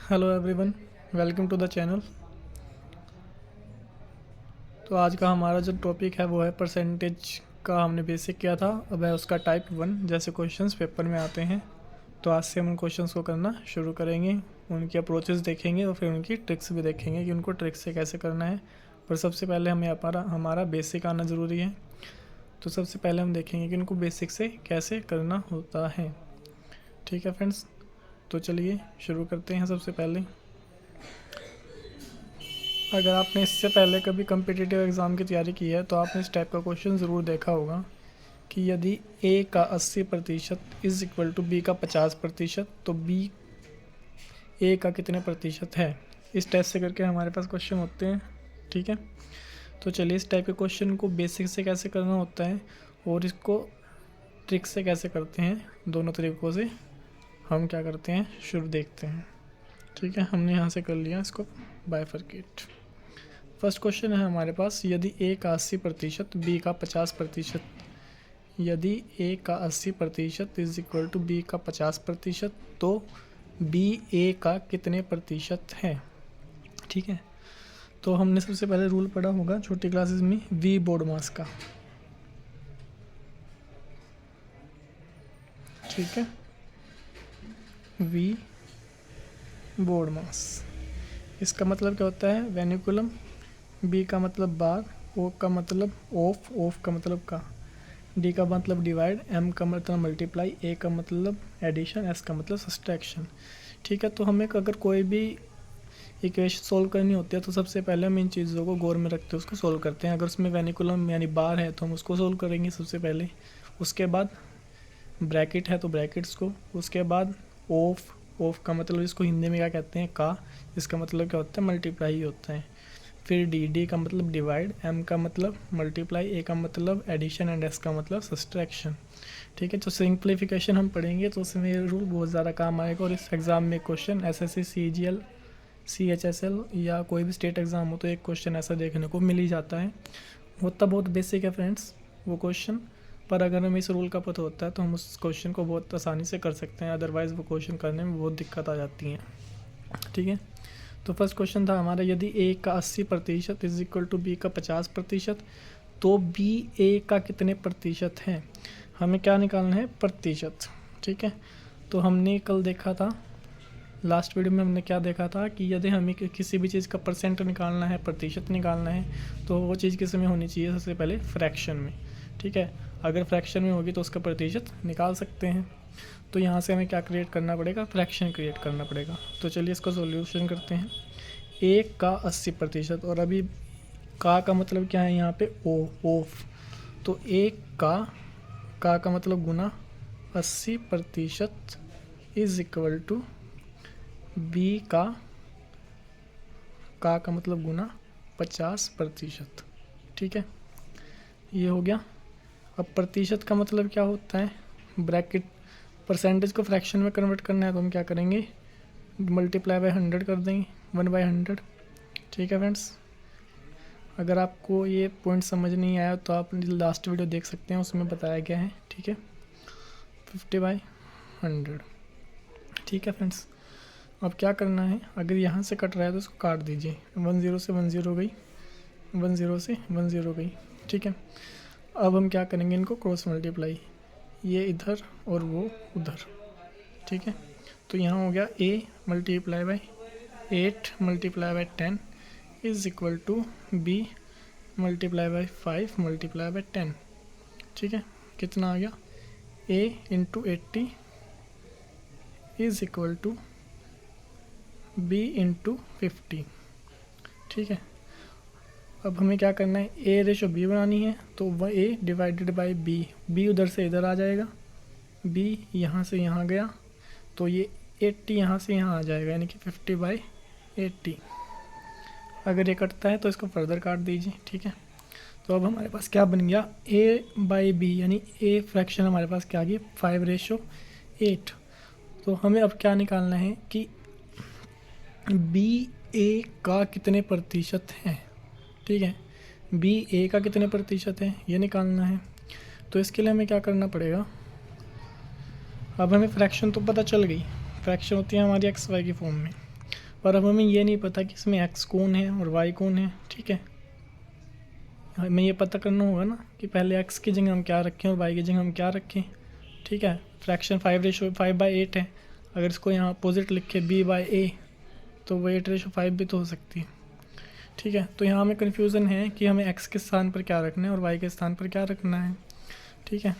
Hello everyone, welcome to the channel. तो आज का हमारा जो टॉपिक है वो है परसेंटेज का। हमने बेसिक किया था, अब है उसका टाइप 1 जैसे क्वेश्चंस पेपर में आते हैं। तो आज से हम उन क्वेश्चंस को करना शुरू करेंगे, उनकी अप्रोचेस देखेंगे और फिर उनकी ट्रिक्स भी देखेंगे कि उनको ट्रिक्स से कैसे करना है। पर सबसे पहले हमें हमारा बेसिक आना ज़रूरी है। तो सबसे पहले हम देखेंगे कि उनको बेसिक से कैसे करना होता है। ठीक है फ्रेंड्स, तो चलिए शुरू करते हैं। सबसे पहले, अगर आपने इससे पहले कभी कम्पिटिटिव एग्ज़ाम की तैयारी की है तो आपने इस टाइप का क्वेश्चन ज़रूर देखा होगा कि यदि ए का 80% इज़ इक्वल टू बी का 50%, तो बी ए का कितने प्रतिशत है। इस टाइप से करके हमारे पास क्वेश्चन होते हैं। ठीक है, तो चलिए इस टाइप के क्वेश्चन को बेसिक से कैसे करना होता है और इसको ट्रिक से कैसे करते हैं, दोनों तरीक़ों से हम क्या करते हैं शुरू देखते हैं। ठीक है, हमने यहाँ से कर लिया इसको बाइफरकेट। फर्स्ट क्वेश्चन है हमारे पास, यदि ए का 80% बी का 50%, यदि ए का 80% इज इक्वल टू बी का 50%, तो बी ए का कितने प्रतिशत है। ठीक है, तो हमने सबसे पहले रूल पढ़ा होगा छोटी क्लासेस में, वी बोर्ड मास का। ठीक है, वी बोर्ड मास, इसका मतलब क्या होता है, वेनिकुलम। बी का मतलब बार, ओ का मतलब ऑफ का मतलब का, डी का मतलब डिवाइड, एम का मतलब मल्टीप्लाई, ए का मतलब एडिशन, एस का मतलब सब्सट्रैक्शन। ठीक है, तो हमें अगर कोई भी इक्वेशन सोल्व करनी होती है तो सबसे पहले हम इन चीज़ों को गौर में रखते हैं, उसको सोल्व करते हैं। अगर उसमें वेनिकुलम यानी बार है तो हम उसको सोल्व करेंगे सबसे पहले, उसके बाद ब्रैकेट है तो ब्रैकेट्स को, उसके बाद ऑफ का मतलब इसको हिंदी में क्या कहते हैं, का, इसका मतलब क्या होता है, मल्टीप्लाई ही होता है। फिर डी का मतलब डिवाइड, एम का मतलब मल्टीप्लाई, ए का मतलब एडिशन एंड एस का मतलब सब्सट्रैक्शन। ठीक है, तो सिंप्लीफिकेशन हम पढ़ेंगे तो उसमें ये रूल बहुत ज़्यादा काम आएगा। और इस एग्ज़ाम में क्वेश्चन एसएससी सीजीएल सीएचएसएल या कोई भी स्टेट एग्ज़ाम हो तो एक क्वेश्चन ऐसा देखने को मिल ही जाता है। होता बहुत बेसिक है फ्रेंड्स वो क्वेश्चन, पर अगर हमें इस रूल का पता होता है तो हम उस क्वेश्चन को बहुत आसानी से कर सकते हैं, अदरवाइज़ वो क्वेश्चन करने में बहुत दिक्कत आ जाती है। ठीक है, तो फर्स्ट क्वेश्चन था हमारा, यदि ए का 80% इज इक्वल टू बी का 50%, तो बी ए का कितने प्रतिशत है। हमें क्या निकालना है, प्रतिशत। ठीक है, तो हमने कल देखा था, लास्ट वीडियो में हमने क्या देखा था कि यदि हमें किसी भी चीज़ का परसेंट निकालना है, प्रतिशत निकालना है, तो वो चीज़ किस में होनी चाहिए, सबसे पहले फ्रैक्शन में। ठीक है, अगर फ्रैक्शन में होगी तो उसका प्रतिशत निकाल सकते हैं। तो यहाँ से हमें क्या क्रिएट करना पड़ेगा, फ्रैक्शन क्रिएट करना पड़ेगा। तो चलिए इसका सॉल्यूशन करते हैं। ए का 80%, और अभी का मतलब क्या है यहाँ पे, ऑफ। तो ए का मतलब गुना 80% इज इक्वल टू बी का मतलब गुना 50%। ठीक है, ये हो गया। अब प्रतिशत का मतलब क्या होता है, ब्रैकेट, परसेंटेज को फ्रैक्शन में कन्वर्ट करना है तो हम क्या करेंगे, मल्टीप्लाई बाय 100 कर देंगे, 1/100। ठीक है फ्रेंड्स, अगर आपको ये पॉइंट समझ नहीं आया तो आप लास्ट वीडियो देख सकते हैं, उसमें बताया गया है। ठीक है, 50/100। ठीक है फ्रेंड्स, अब क्या करना है, अगर यहाँ से कट रहा है तो इसको काट दीजिए, 10 से 10 गई, 10 से 10 गई। ठीक है, अब हम क्या करेंगे, इनको क्रॉस मल्टीप्लाई, ये इधर और वो उधर। ठीक है, तो यहाँ हो गया a multiply by 8 multiply by 10 is equal to b multiply by 5 multiply by 10। ठीक है, कितना आ गया, a into 80 is equal to b into 50। ठीक है, अब हमें क्या करना है, a रेशो b बनानी है, तो वह a डिवाइडेड बाई b उधर से इधर आ जाएगा, b यहाँ से यहाँ गया, तो ये 80 यहाँ से यहाँ आ जाएगा, यानी कि 50/80। अगर ये कटता है तो इसको फर्दर काट दीजिए। ठीक है, तो अब हमारे पास क्या बन गया, a/b, यानी a फ्रैक्शन हमारे पास क्या आ गई, 5/8। तो हमें अब क्या निकालना है कि b a का कितने प्रतिशत है। ठीक है, बी ए का कितने प्रतिशत है ये निकालना है। तो इसके लिए हमें क्या करना पड़ेगा, अब हमें फ्रैक्शन तो पता चल गई, फ्रैक्शन होती है हमारी एक्स वाई की फॉर्म में। और अब हमें ये नहीं पता कि इसमें x कौन है और y कौन है, ठीक है। हमें ये पता करना होगा ना कि पहले x की जगह हम क्या रखें और y की जगह हम क्या रखें, ठीक है। फ्रैक्शन 5/8 है, अगर इसको यहाँ अपोजिट लिखे b/a तो वो 8/5 भी तो हो सकती है, ठीक है। तो यहाँ हमें कन्फ्यूज़न है कि हमें x के स्थान पर क्या रखना है और y के स्थान पर क्या रखना है, ठीक है।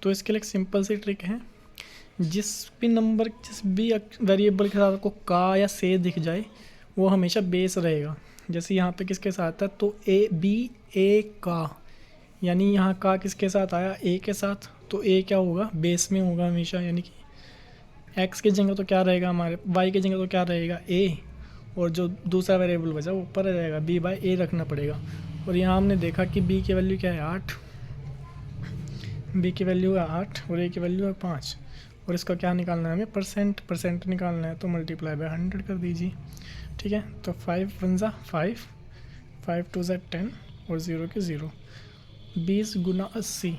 तो इसके लिए एक सिंपल सी ट्रिक है, जिस भी वेरिएबल के साथ आपको का या से दिख जाए वो हमेशा बेस रहेगा। जैसे यहाँ पे किसके साथ है, तो a का, यानी यहाँ का किसके साथ आया, a के साथ, तो a क्या होगा, बेस में होगा हमेशा। यानी कि x की जगह तो क्या रहेगा हमारे, y की जगह तो क्या रहेगा a, और जो दूसरा वेरिएबल बचा वो ऊपर आ जाएगा, b/a रखना पड़ेगा। और यहाँ हमने देखा कि b की वैल्यू क्या है 8, b की वैल्यू है 8 और a की वैल्यू है 5, और इसका क्या निकालना है हमें, परसेंट निकालना है, तो मल्टीप्लाई बाय 100 कर दीजिए, ठीक है। तो 5 1 ज़ा 5, 5 2 ज़ा 10 और 0 के 0, 20 गुना 80,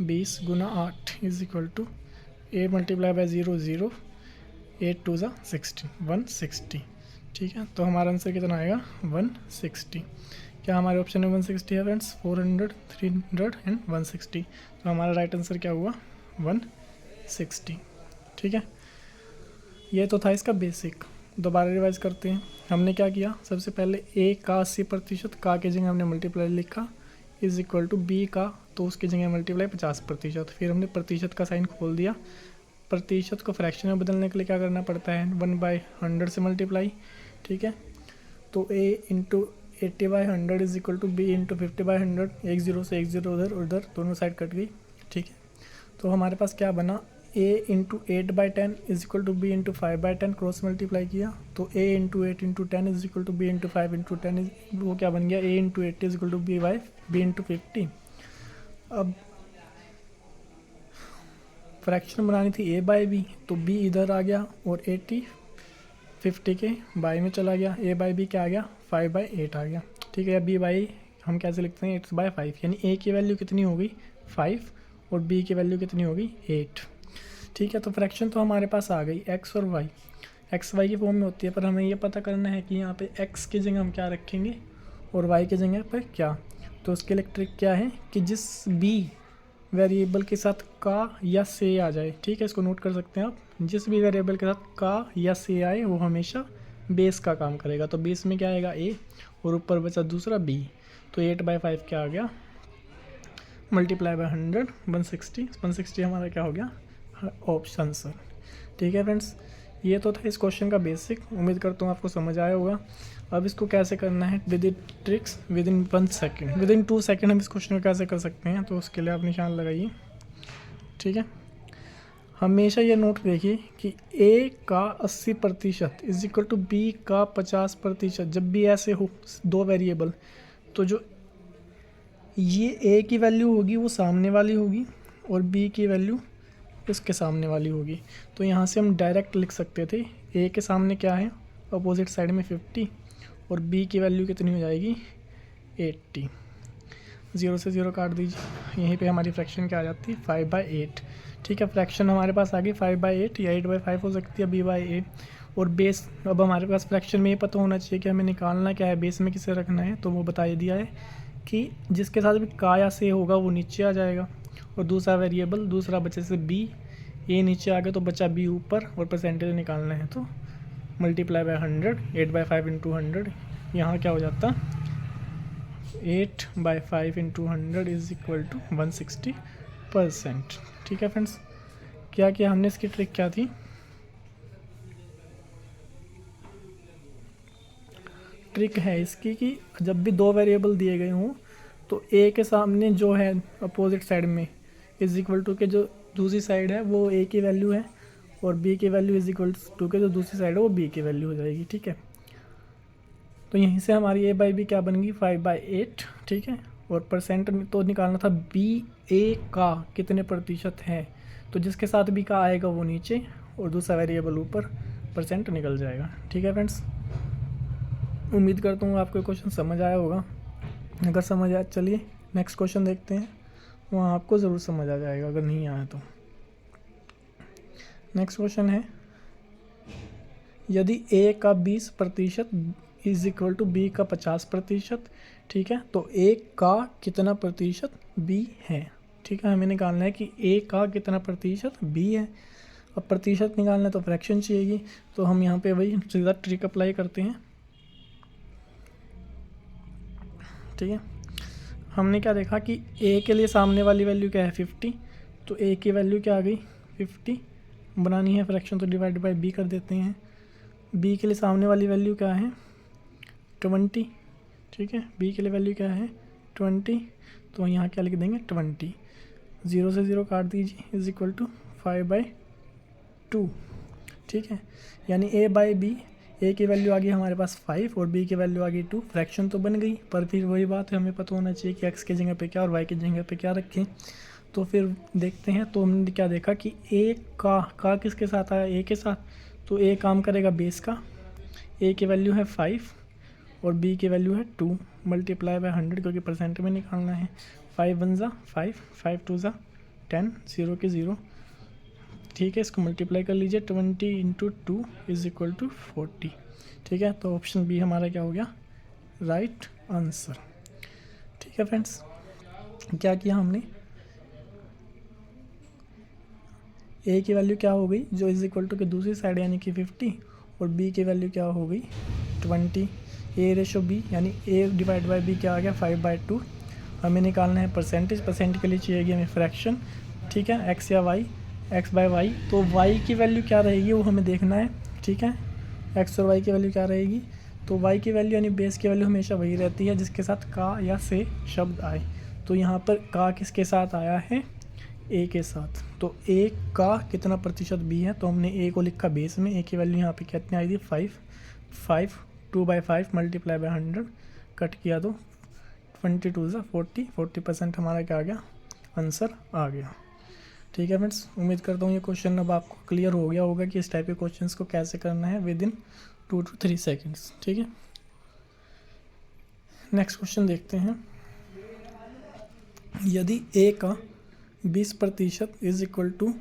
20 गुना 8 is equal to a multiply by 0 0, 8 2 ज़ा 60, 160, ठीक है। तो हमारा आंसर कितना आएगा 160। क्या हमारे ऑप्शन में 160 है फ्रेंड्स, 400 300 एंड 160, तो हमारा राइट आंसर क्या हुआ 160, ठीक है। ये तो था इसका बेसिक। दोबारा रिवाइज करते हैं। हमने क्या किया, सबसे पहले a का 80%, का की जगह हमने मल्टीप्लाई लिखा, इज इक्वल टू b का, तो उसकी जगह मल्टीप्लाई 50%। फिर हमने प्रतिशत का साइन खोल दिया, प्रतिशत को फ्रैक्शन में बदलने के लिए क्या करना पड़ता है, 1/100 से मल्टीप्लाई, ठीक है। तो a into 80/100 is equal to b into 50/100, एक जीरो से एक जीरो उधर उधर दोनों साइड कट गई, ठीक है। तो हमारे पास क्या बना, a into 8/10 is equal to b into 5/10, cross multiply किया तो a into 8 into 10 is equal to b into 5 into 10, वो क्या बन गया, a into 80 is equal to b into 50। अब फ्रैक्शन बनानी थी a/b, तो b इधर आ गया और 80 50 के बाई में चला गया, a/b क्या आ गया 5/8 आ गया, ठीक है। b/a हम कैसे लिखते हैं 8/5, यानी a की वैल्यू कितनी होगी 5 और b की वैल्यू कितनी होगी 8, ठीक है। तो फ्रैक्शन तो हमारे पास आ गई x और y, x y की फॉर्म में होती है, पर हमें ये पता करना है कि यहाँ पे x की जगह हम क्या रखेंगे और y की जगह पर क्या। तो उसके लिए ट्रिक क्या है कि जिस b वेरिएबल के साथ का या से आ जाए, ठीक है, इसको नोट कर सकते हैं आप, जिस भी वेरिएबल के साथ का या से आए वो हमेशा बेस का काम करेगा। तो बेस में क्या आएगा a और ऊपर बचा दूसरा b, तो 8/5 क्या आ गया, मल्टीप्लाई बाय 100, 160 हमारा क्या हो गया ऑप्शन आंसर, ठीक है फ्रेंड्स। ये तो था इस क्वेश्चन का बेसिक, उम्मीद करता हूँ आपको समझ आया होगा। अब इसको कैसे करना है with in tricks, with in 1 second, with in 2 second हम इस क्वेश्चन को कैसे कर सकते हैं, तो उसके लिए आप निशान लगाइए, ठीक है। हमेशा ये नोट देखिए कि a का 80% इज इक्वल टू b का 50%। जब भी ऐसे हो दो वेरिएबल, तो जो ये a की वैल्यू होगी वो सामने वाली होगी और b की वैल्यू उसके सामने वाली होगी। तो यहाँ से हम डायरेक्ट लिख सकते थे, a के सामने क्या है अपोजिट साइड में 50 और b की वैल्यू कितनी हो जाएगी 80, 0 से 0 काट दीजिए, यहीं पे हमारी फ्रैक्शन क्या आ जाती है 5/8, ठीक है। फ्रैक्शन हमारे पास आ गई 5/8 या 8/5 हो सकती है b/a, और बेस अब हमारे पास फ्रैक्शन में ये पता होना चाहिए कि हमें निकालना क्या है, बेस में किसे रखना है, तो वो बता दिया है कि जिसके साथ भी का या से होगा वो नीचे आ जाएगा, और दूसरा वेरिएबल दूसरा बचे से b, ये नीचे आ गया तो बचा b ऊपर, और परसेंटेज निकालना है तो मल्टीप्लाई बाय 100, 8/5 इंटू 100, यहाँ क्या हो जाता 8/5 इंटू 100 इज इक्वल टू 160%, ठीक है फ्रेंड्स। क्या किया हमने, इसकी ट्रिक क्या थी, ट्रिक है इसकी कि जब भी दो वेरिएबल दिए गए हों तो a के सामने जो है अपोजिट साइड में इज इक्वल टू के जो दूसरी साइड है वो a की वैल्यू है, और b की वैल्यू इज इक्वल टू के जो दूसरी साइड है वो b की वैल्यू हो जाएगी, ठीक है। तो यहीं से हमारी a/b क्या बन गई 5/8, ठीक है। और परसेंट तो निकालना था b/a का कितने प्रतिशत है, तो जिसके साथ b का आएगा वो नीचे और दूसरा वेरिएबल ऊपर, परसेंट निकल जाएगा, ठीक है फ्रेंड्स। उम्मीद करता हूँ आपको क्वेश्चन समझ आया होगा, अगर समझ आया चलिए नेक्स्ट क्वेश्चन देखते हैं, वहाँ आपको ज़रूर समझ आ जाएगा अगर नहीं आया तो। नेक्स्ट क्वेश्चन है, यदि a का 20% इज इक्वल टू b का 50%, ठीक है, तो a का कितना प्रतिशत b है, ठीक है। हमें निकालना है कि a का कितना प्रतिशत b है। अब प्रतिशत निकालना है तो फ्रैक्शन चाहिएगी, तो हम यहाँ पे वही सीधा ट्रिक अप्लाई करते हैं, ठीक है। हमने क्या देखा कि a के लिए सामने वाली वैल्यू क्या है 50, तो a की वैल्यू क्या आ गई 50, बनानी है फ्रैक्शन तो डिवाइड बाय b कर देते हैं। b के लिए सामने वाली वैल्यू क्या है 20, ठीक है, b के लिए वैल्यू क्या है 20, तो यहाँ क्या लिख देंगे 20, 0 से 0 काट दीजिए इज इक्वल टू 5/2, ठीक है। यानी a बाई बी, a की वैल्यू आ गई हमारे पास 5 और b की वैल्यू आ गई 2, फ्रैक्शन तो बन गई, पर फिर वही बात है, हमें पता होना चाहिए कि x की जगह पे क्या और y की जगह पे क्या रखें। तो फिर देखते हैं, तो हमने क्या देखा कि a का किसके साथ आया, a के साथ, तो a काम करेगा बेस का, a की वैल्यू है 5 और b की वैल्यू है 2, मल्टीप्लाई बाय 100 क्योंकि परसेंट में निकालना है। 5 1 ज़ा 5, 5 2 ज़ा 10, 0 के 0, ठीक है। इसको मल्टीप्लाई कर लीजिए, 20 इंटू 2 इज इक्वल टू 40, ठीक है। तो ऑप्शन बी हमारा क्या हो गया राइट आंसर, ठीक है फ्रेंड्स। क्या किया हमने, a की वैल्यू क्या हो गई जो इज इक्वल टू के दूसरी साइड यानी कि 50, और b की वैल्यू क्या हो गई 20, a रेशो b यानी a डिवाइड बाई b क्या आ गया 5/2। हमें निकालना है परसेंटेज, परसेंट के लिए चाहिए हमें फ्रैक्शन, ठीक है, x या y, x बाय वाई, तो y की वैल्यू क्या रहेगी वो हमें देखना है, ठीक है। x और y की वैल्यू क्या रहेगी, तो y की वैल्यू यानी बेस की वैल्यू हमेशा वही रहती है जिसके साथ का या से शब्द आए। तो यहाँ पर का किसके साथ आया है a के साथ, तो a का कितना प्रतिशत b है, तो हमने a को लिखा बेस में, a की वैल्यू यहाँ पे कितनी आई थी 5, 2/5 मल्टीप्लाई बाय 100 कट किया तो 22 ज़ा 40, 40% हमारा क्या आ गया आंसर आ गया, ठीक है फ्रेंड्स। उम्मीद करता हूँ ये क्वेश्चन अब आपको क्लियर हो गया होगा कि इस टाइप के क्वेश्चंस को कैसे करना है विद इन 2 to 3 सेकेंड्स, ठीक है। नेक्स्ट क्वेश्चन देखते हैं, यदि a का 20% इज इक्वल टू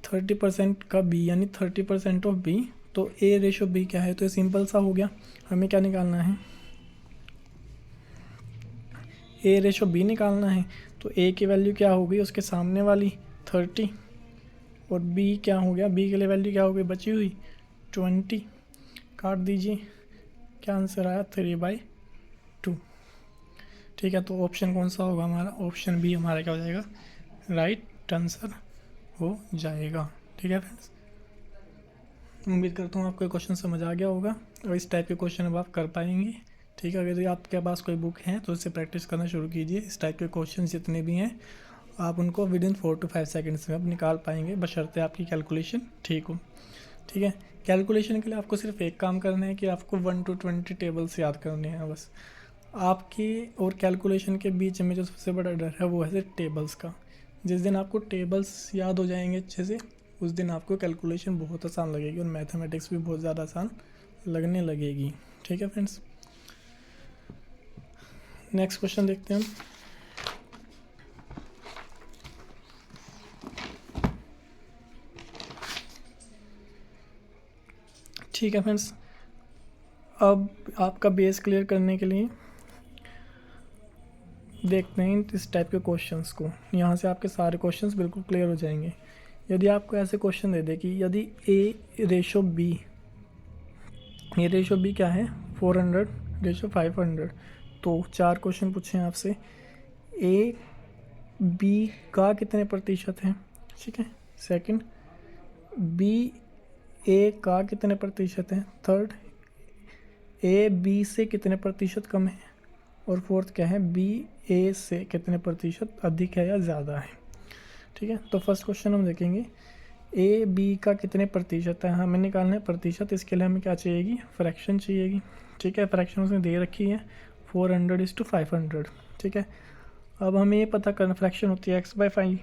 30% का b यानी 30% ऑफ b, तो a रेशो b क्या है, तो ये सिंपल सा हो गया। हमें क्या निकालना है a रेशो b निकालना है, तो a की वैल्यू क्या हो गई उसके सामने वाली 30 और b क्या हो गया, b के लिए वैल्यू क्या हो गई बची हुई 20, काट दीजिए, क्या आंसर आया 3/2, ठीक है। तो ऑप्शन कौन सा होगा हमारा, ऑप्शन बी हमारा क्या हो जाएगा राइट आंसर हो जाएगा, ठीक है फ्रेंड्स। उम्मीद करता हूँ आपको ये क्वेश्चन समझ आ गया होगा और इस टाइप के क्वेश्चन अब आप कर पाएंगे, ठीक है। अगर आपके पास कोई बुक है तो उससे प्रैक्टिस करना शुरू कीजिए। इस टाइप के क्वेश्चन जितने भी हैं आप उनको विद इन 4 to 5 सेकेंड्स में आप निकाल पाएंगे, बशर्ते आपकी कैलकुलेशन ठीक हो, ठीक है। कैलकुलेशन के लिए आपको सिर्फ एक काम करना है कि आपको 1 to 20 टेबल्स याद करने हैं बस। आपकी और कैलकुलेशन के बीच में जो सबसे बड़ा डर है वो है टेबल्स का। जिस दिन आपको टेबल्स याद हो जाएंगे अच्छे से उस दिन आपको कैलकुलेशन बहुत आसान लगेगी और मैथमेटिक्स भी बहुत ज़्यादा आसान लगने लगेगी, ठीक है फ्रेंड्स। नेक्स्ट क्वेश्चन देखते हैं हम, ठीक है फ्रेंड्स। अब आपका बेस क्लियर करने के लिए देखते हैं इस टाइप के क्वेश्चंस को, यहाँ से आपके सारे क्वेश्चंस बिल्कुल क्लियर हो जाएंगे। यदि आपको ऐसे क्वेश्चन दे दे कि यदि a रेशो b, ये रेशो b क्या है 400 रेशो 500, तो 4 क्वेश्चन पूछे हैं आपसे, a b का कितने प्रतिशत है, ठीक है। सेकंड, b a का कितने प्रतिशत है, थर्ड, a b से कितने प्रतिशत कम है, और फोर्थ क्या है b a से कितने प्रतिशत अधिक है या ज़्यादा है, ठीक है। तो फर्स्ट क्वेश्चन हम देखेंगे a b का कितने प्रतिशत है, हमें निकालना है प्रतिशत। इसके लिए हमें क्या चाहिएगी फ्रैक्शन चाहिएगी, ठीक है। फ्रैक्शन उसने दे रखी है 400:500, ठीक है। अब हमें ये पता करना, फ्रैक्शन होती है x/5,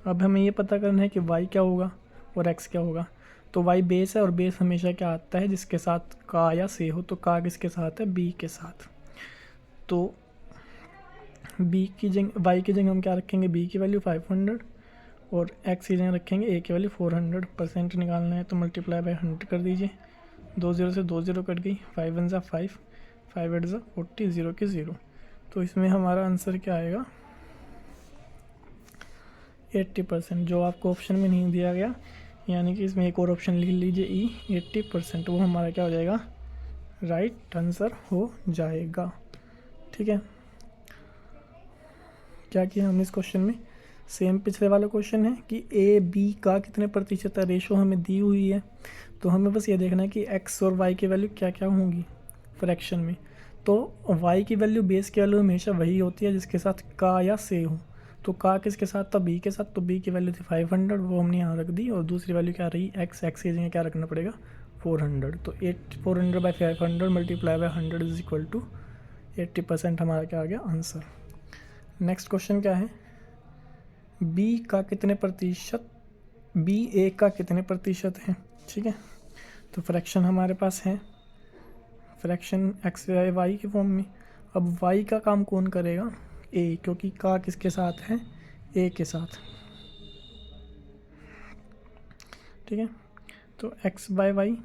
अब हमें ये पता करना है कि y क्या होगा और x क्या होगा। तो y बेस है और बेस हमेशा क्या आता है जिसके साथ का या से हो, तो का किसके साथ है b के साथ, तो b की जगह y की जगह हम क्या रखेंगे b की वैल्यू 500 और एक्स की जगह रखेंगे ए की वैल्यू 400, परसेंट निकालना है तो मल्टीप्लाई बाय 100 कर दीजिए। 2 0 से 2 0 कट गई, 5 1 ज़ा 5, 5 8 ज़ा 40, 0 की 0। तो इसमें हमारा आंसर क्या आएगा 80%, जो आपको ऑप्शन में नहीं दिया गया, यानी कि इसमें एक और ऑप्शन लिख लीजिए ई 80%, वो हमारा क्या हो जाएगा राइट आंसर हो जाएगा। ठीक है, क्या किया हमने इस क्वेश्चन में, सेम पिछले वाला क्वेश्चन है कि ए बी का कितने प्रतिशत है, रेशो हमें दी हुई है, तो हमें बस ये देखना है कि एक्स और वाई की वैल्यू क्या क्या होंगी फ्रैक्शन में। तो वाई की वैल्यू बेस की वैल्यू हमेशा वही होती है जिसके साथ का या से हो। तो का किसके साथ था, बी के साथ, तो बी की वैल्यू थी 500, वो हमने यहाँ रख दी। और दूसरी वैल्यू क्या रही, एक्स, एक्स की जगह क्या रखना पड़ेगा 400। तो 400 by 500 multiply by 100 is equal to 80%, हमारा क्या आ गया आंसर। नेक्स्ट क्वेश्चन क्या है, बी का कितने प्रतिशत, बी ए का कितने प्रतिशत है। ठीक है, तो फ्रैक्शन हमारे पास है, फ्रैक्शन एक्स वाई के फॉर्म में। अब वाई का काम कौन करेगा, ए, क्योंकि का किसके साथ है, ए के साथ। ठीक है, तो एक्स बाय वाई,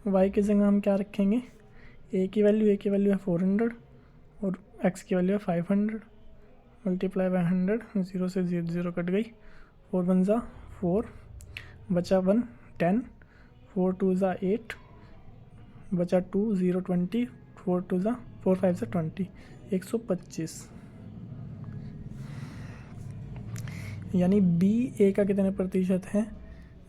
वाई की जगह हम क्या रखेंगे, ए की वैल्यू है 400 और एक्स की वैल्यू है 500, मल्टीप्लाई बाय 100, 0 से 0 0 कट गई, 4 1 ज़ा 4, बचा 1 10, 4 2 ज़ा 8, बचा 2 0 20, 4 2 ज़ा 4 5 ज़ा 20, 125। यानी बी ए का कितने प्रतिशत है,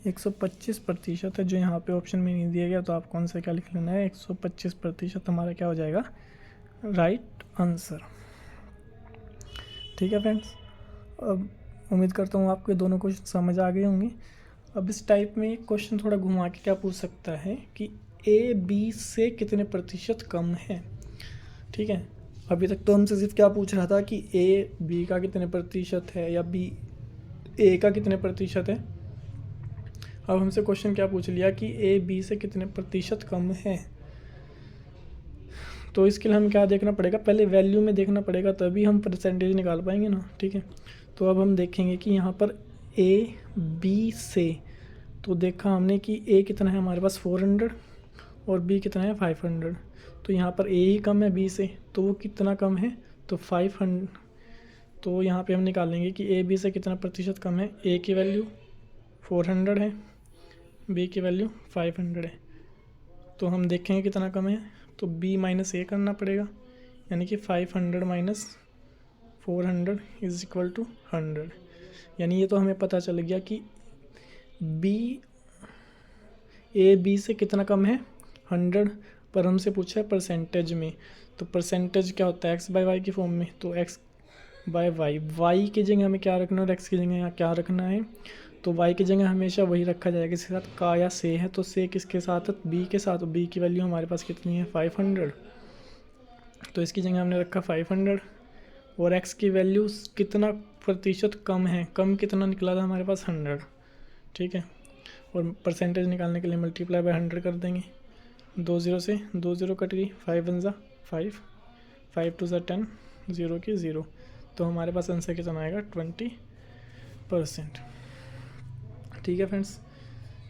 125% है, जो यहाँ पे ऑप्शन में नहीं दिया गया। तो आप कौन सा क्या लिख लेना है, 125% हमारा क्या हो जाएगा राइट आंसर। ठीक है फ्रेंड्स, अब उम्मीद करता हूँ आपको दोनों क्वेश्चन समझ आ गए होंगे। अब इस टाइप में क्वेश्चन थोड़ा घुमा के क्या पूछ सकता है कि ए बी से कितने प्रतिशत कम है। ठीक है, अभी तक तो हमसे सिर्फ क्या पूछ रहा था कि ए बी का कितने प्रतिशत है या बी ए का कितने प्रतिशत है। अब हमसे क्वेश्चन क्या पूछ लिया कि ए बी से कितने प्रतिशत कम है। तो इसके लिए हम क्या देखना पड़ेगा, पहले वैल्यू में देखना पड़ेगा, तभी हम परसेंटेज निकाल पाएंगे ना। ठीक है, तो अब हम देखेंगे कि यहाँ पर ए बी से, तो देखा हमने कि ए कितना है हमारे पास 400 और बी कितना है 500। तो यहाँ पर ए ही कम है बी से, तो वो कितना कम है, तो 500। तो यहाँ पे हम निकालेंगे कि ए बी से कितना प्रतिशत कम है। ए की वैल्यू 400 है, बी की वैल्यू 500 है, तो हम देखेंगे कितना कम है, तो बी माइनस ए करना पड़ेगा, यानी कि 500 माइनस 400 इज इक्वल टू 100। यानी ये तो हमें पता चल गया कि बी ए बी से कितना कम है 100, पर हमसे पूछा है परसेंटेज में। तो परसेंटेज क्या होता है, एक्स बाय वाई की फॉर्म में, तो एक्स बाय वाई, वाई की जगह हमें क्या रखना है और एक्स की जगह यहाँ क्या रखना है। तो वाई की जगह हमेशा वही रखा जाएगा इसके साथ का या से है, तो से किसके साथ है, बी के साथ। बी की वैल्यू हमारे पास कितनी है 500, तो इसकी जगह हमने रखा 500। और एक्स की वैल्यू कितना प्रतिशत कम है, कम कितना निकला था हमारे पास 100। ठीक है, और परसेंटेज निकालने के लिए मल्टीप्लाई बाय 100 कर देंगे। 2 0 से 2 0 कट गई, 5 1 ज़ा 5, 5 2 ज़ा 10, 0 की 0। तो हमारे पास आंसर कितना आएगा 20%। ठीक है फ्रेंड्स,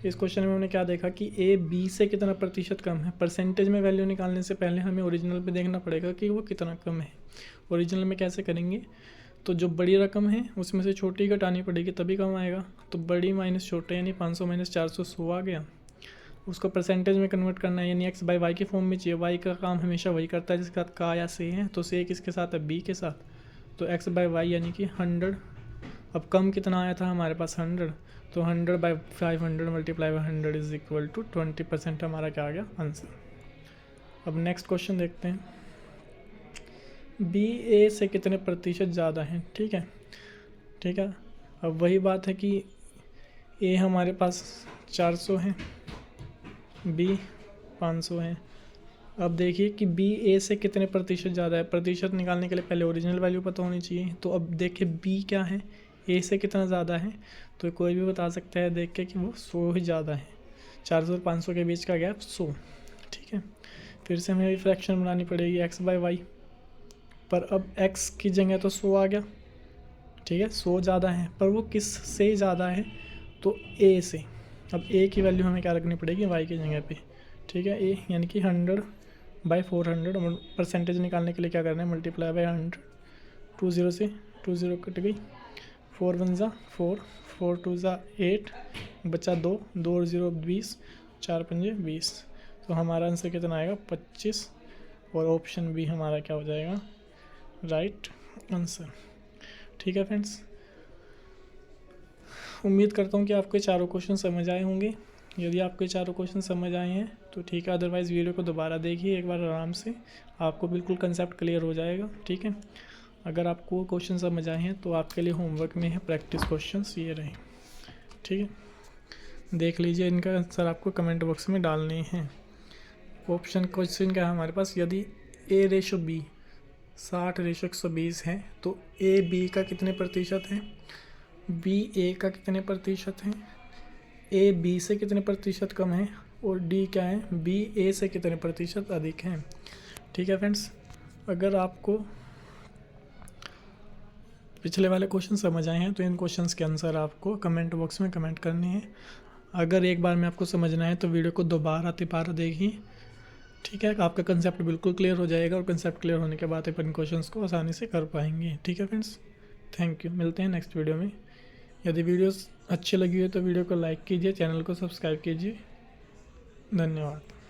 इस क्वेश्चन में हमने क्या देखा कि ए बी से कितना प्रतिशत कम है। परसेंटेज में वैल्यू निकालने से पहले हमें ओरिजिनल पे देखना पड़ेगा कि वो कितना कम है। ओरिजिनल में कैसे करेंगे, तो जो बड़ी रकम है उसमें से छोटी घटानी पड़ेगी तभी कम आएगा। तो बड़ी माइनस छोटे, यानी 500 माइनस 400 100 आ गया। उसको परसेंटेज में कन्वर्ट करना है, यानी एक्स बाई वाई के फॉर्म में चाहिए। वाई का काम हमेशा वही करता है जिसके साथ का या से है, तो से किसके साथ है, बी के साथ। तो एक्स बाई वाई यानी कि 100। अब कम कितना आया था हमारे पास 100, तो 100 by 500 multiply by 100 is equal to 20%, हमारा क्या आ गया आंसर। अब नेक्स्ट क्वेश्चन देखते हैं, बी ए से कितने प्रतिशत ज़्यादा हैं। ठीक है, ठीक है, अब वही बात है कि ए हमारे पास 400 है, बी 500 है। अब देखिए कि बी ए से कितने प्रतिशत ज़्यादा है। प्रतिशत निकालने के लिए पहले ओरिजिनल वैल्यू पता होनी चाहिए। तो अब देखिए बी क्या है, ए से कितना ज़्यादा है, तो कोई भी बता सकता है देख के कि वो 100 ही ज़्यादा है। 400 और 500 के बीच का गैप 100। ठीक है, फिर से हमें फ्रैक्शन बनानी पड़ेगी एक्स बाय वाई, पर अब एक्स की जगह तो 100 आ गया। ठीक है, 100 ज़्यादा है, पर वो किस से ज़्यादा है, तो ए से। अब ए की वैल्यू हमें क्या रखनी पड़ेगी, वाई की जगह पे, ठीक है। ए यानी कि 100/400, परसेंटेज निकालने के लिए क्या करना है, मल्टीप्लाई बाय 100, 2 0 से 2 0 कट गई, 4 1 ज़ा 4, 4 2 ज़ा 8, बचा 2, 2 और 0 20, 4 5 20। तो हमारा आंसर कितना आएगा, 25, और ऑप्शन बी हमारा क्या हो जाएगा, राइट आंसर। ठीक है फ्रेंड्स, उम्मीद करता हूँ कि आपको ये चारों क्वेश्चन समझ आए होंगे। यदि आपको ये चारों क्वेश्चन समझ आए हैं तो ठीक है, अदरवाइज़ वीडियो को दोबारा देखिए एक बार आराम से, आपको बिल्कुल कंसेप्ट क्लियर हो जाएगा। ठीक है, अगर आपको क्वेश्चन समझ आए हैं तो आपके लिए होमवर्क में है प्रैक्टिस क्वेश्चंस ये रहे। ठीक है, देख लीजिए, इनका आंसर आपको कमेंट बॉक्स में डालने हैं। ऑप्शन क्वेश्चन क्या है हमारे पास, यदि A/B 60/120 है तो AB का कितने प्रतिशत है, BA का कितने प्रतिशत है, AB से कितने प्रतिशत कम है, और D क्या है, BA से कितने प्रतिशत अधिक है। ठीक है फ्रेंड्स, अगर आपको पिछले वाले क्वेश्चन समझ आए हैं तो इन क्वेश्चंस के आंसर आपको कमेंट बॉक्स में कमेंट करने हैं। अगर एक बार में आपको समझना है तो वीडियो को दोबारा तिबारा देखिए। ठीक है, आपका कंसेप्ट बिल्कुल क्लियर हो जाएगा, और कंसेप्ट क्लियर होने के बाद अपन क्वेश्चंस को आसानी से कर पाएंगे। ठीक है फ्रेंड्स, थैंक यू, मिलते हैं नेक्स्ट वीडियो में। यदि वीडियोस अच्छी लगी हो तो वीडियो को लाइक कीजिए, चैनल को सब्सक्राइब कीजिए। धन्यवाद।